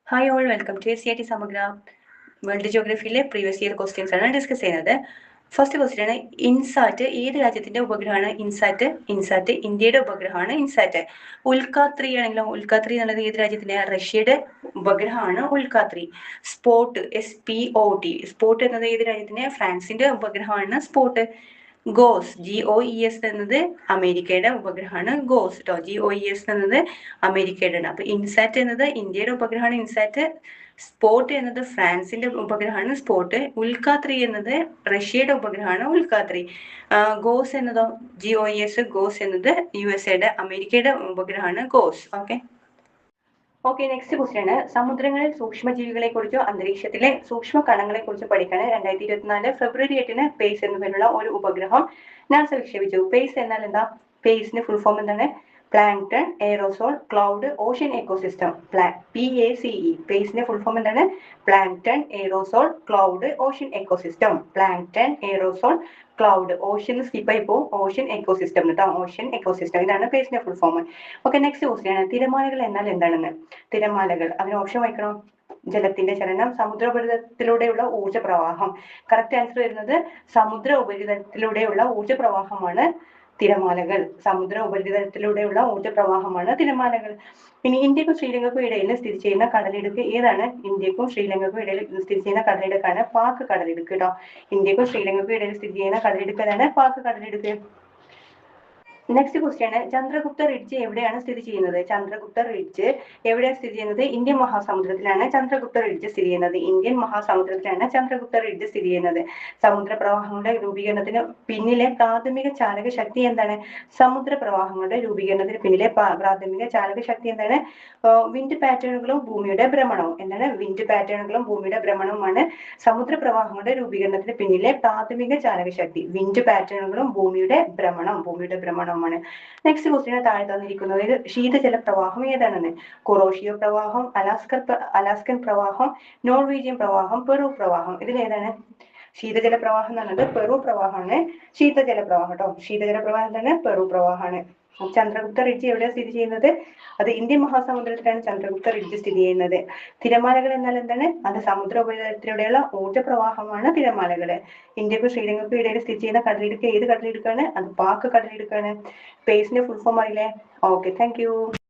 Hi all, welcome to SCERT Samagra. World ജിയോഗ്രഫിയിലെ previous year questions ആണ് discuss ചെയ്യുന്നത്. First question ആണ്, ഇൻസാറ്റ് ഏത് രാജ്യത്തിന്റെ ഉപഗ്രഹമാണ്? ഇൻസാറ്റ് ഇന്ത്യയുടെ ഉപഗ്രഹമാണ് ഇൻസാറ്റ്. ഉൽക്കാത്രി ആണെങ്കിലും, ഉൽക്കാത്രി എന്നുള്ളത് ഏത് രാജ്യത്തിന്റെ? റഷ്യയുടെ ഉപഗ്രഹമാണ് ഉൽക്കാത്രി. സ്പോട്ട് SPOT, സ്പോട്ട് എന്നത് ഏത് രാജ്യത്തിന്റെ? ഫ്രാൻസിന്റെ ഉപഗ്രഹമാണ് സ്പോട്ട്. GOES എന്നത് അമേരിക്കയുടെ ഉപഗ്രഹമാണ് ഗോസ് കേട്ടോ. GOES എന്നത് അമേരിക്കയുടെ ആണ്. അപ്പൊ ഇൻസാറ്റ് എന്നത് ഇന്ത്യയുടെ ഉപഗ്രഹമാണ് ഇൻസാറ്റ്. സ്പോട്ട് എന്നത് ഫ്രാൻസിന്റെ ഉപഗ്രഹമാണ് സ്പോട്ട്. ഉൽക്കാത്രി എന്നത് റഷ്യയുടെ ഉപഗ്രഹമാണ് ഉൽക്കാത്രി. ഗോസ് എന്നതോ? ഗോസ് എന്നത് USA അമേരിക്കയുടെ ഉപഗ്രഹമാണ് ഗോസ്. ഓക്കെ, നെക്സ്റ്റ് ക്വസ്റ്റ്യൻ ആണ്, സമുദ്രങ്ങളിൽ സൂക്ഷ്മജീവികളെ കുറിച്ചോ അന്തരീക്ഷത്തിലെ സൂക്ഷ്മ കണങ്ങളെ കുറിച്ച് പഠിക്കാൻ 2024 ഫെബ്രുവരി 8 പേസ് എന്ന പേരുള്ള ഒരു ഉപഗ്രഹം നാസ വിക്ഷേപിച്ചു. പേസ് എന്നാൽ എന്താ? പേസിന്റെ ഫുൾ ഫോം എന്താണ്? Plankton, aerosol, cloud, ocean ecosystem. PACE. പേസിന്റെ ഫുൾ ഫോം എന്താണ്? Plankton, aerosol, cloud, ocean ecosystem. Plankton, aerosol, cloud. Ocean skip ആയി പോകും, ഓഷ്യൻ എക്കോസിസ്റ്റം കേട്ടോ. ഓഷ്യൻ എക്കോസിസ്റ്റം, ഇതാണ് പേസിന്റെ full form. Okay, next question ആണ്, തിരമാലകൾ എന്നാൽ എന്താണെന്ന്? തിരമാലകൾ, അതിന് ഓപ്ഷൻ വായിക്കണം. ജലത്തിന്റെ ചലനം, സമുദ്ര ഉപരിതലത്തിലൂടെയുള്ള ഊർജ്ജ പ്രവാഹം. കറക്റ്റ് ആൻസർ വരുന്നത് സമുദ്ര ഉപരിതലത്തിലൂടെയുള്ള ഊർജ്ജ പ്രവാഹമാണ് തിരമാലകൾ. സമുദ്ര ഉപരിതലത്തിലൂടെയുള്ള ഊർജ്ജ പ്രവാഹമാണ് തിരമാലകൾ. ഇനി ഇന്ത്യക്കും ശ്രീലങ്കയ്ക്കും ഇടയിൽ സ്ഥിതി ചെയ്യുന്ന കടലിടുക്ക് ഏതാണ്? ഇന്ത്യക്കും ശ്രീലങ്കയ്ക്കും ഇടയിൽ സ്ഥിതി ചെയ്യുന്ന കടലിടുക്കാണ് പാക് കടലിടുക്ക് കേട്ടോ. ഇന്ത്യക്കും ശ്രീലങ്കയ്ക്കും ഇടയിൽ സ്ഥിതി ചെയ്യുന്ന കടലിടുക്ക് ഏതാണ്? പാക് കടലിടുക്ക്. നെക്സ്റ്റ് ക്വസ്റ്റ്യൻ ആണ്, ചന്ദ്രഗുപ്ത റിഡ്ജ് എവിടെയാണ് സ്ഥിതി ചെയ്യുന്നത്? ചന്ദ്രഗുപ്ത റിഡ്ജ് എവിടെയാണ് സ്ഥിതി ചെയ്യുന്നത്? ഇന്ത്യൻ മഹാസമുദ്രത്തിലാണ് ചന്ദ്രഗുപ്ത റിഡ്ജ് സ്ഥിതി ചെയ്യുന്നത്. ഇന്ത്യൻ മഹാസമുദ്രത്തിലാണ് ചന്ദ്രഗുപ്ത റിഡ്ജ് സ്ഥിതി ചെയ്യുന്നത്. സമുദ്ര പ്രവാഹങ്ങളുടെ രൂപീകരണത്തിന് പിന്നിലെ പ്രാഥമിക ചാലക ശക്തി എന്താണ്? സമുദ്ര പ്രവാഹങ്ങളുടെ രൂപീകരണത്തിന് പിന്നിലെ പ്രാഥമിക ചാലക ശക്തി എന്താണ്? വിൻഡ് പാറ്റേണുകളും ഭൂമിയുടെ ഭ്രമണവും. എന്താണ്? വിൻഡ് പാറ്റേണുകളും ഭൂമിയുടെ ഭ്രമണവുമാണ് സമുദ്ര പ്രവാഹങ്ങളുടെ രൂപീകരണത്തിന് പിന്നിലെ പ്രാഥമിക ചാലക ശക്തി. വിൻഡ് പാറ്റേണുകളും ഭൂമിയുടെ ഭ്രമണമാണ്. നെക്സ്റ്റ് ക്വസ്റ്റ്യൻ താഴെ തന്നിരിക്കുന്നതിൽ ശീതജല പ്രവാഹം ഏതാണെന്ന്? കൊറോഷിയോ പ്രവാഹം, അലാസ്കൻ പ്രവാഹം, നോർവീജിയൻ പ്രവാഹം, പെറു പ്രവാഹം. ഇതിലേതാണ്? ശീതജല പ്രവാഹം എന്ന് പറയുന്നത് പെറു പ്രവാഹമാണ്. ശീതജല പ്രവാഹം കേട്ടോ. ശീതജല പ്രവാഹം എന്താണ്? പെറു പ്രവാഹമാണ്. ചന്ദ്രഗുപ്ത റിഡ്ജ് എവിടെയാണ് സ്ഥിതി ചെയ്യുന്നത്? അത് ഇന്ത്യൻ മഹാസമുദ്രത്തിലാണ് ചന്ദ്രഗുപ്ത റിഡ്ജ് സ്ഥിതി ചെയ്യുന്നത്. തിരമാലകൾ എന്നാൽ എന്താണ്? അത് സമുദ്ര ഉപരിതലത്തിലൂടെയുള്ള ഊർജ്ജ പ്രവാഹമാണ് തിരമാലകള്. ഇന്ത്യക്കും ശ്രീലങ്കയ്ക്കും ഇടയിൽ സ്ഥിതി ചെയ്യുന്ന കടലിടുക്ക് ഏത് കടലിടുക്കാണ്? അത് പാക് കടലിടുക്കാണ്. പേസിന്റെ ഫുൾ ഫോം അറിയില്ലേ? Okay, thank you.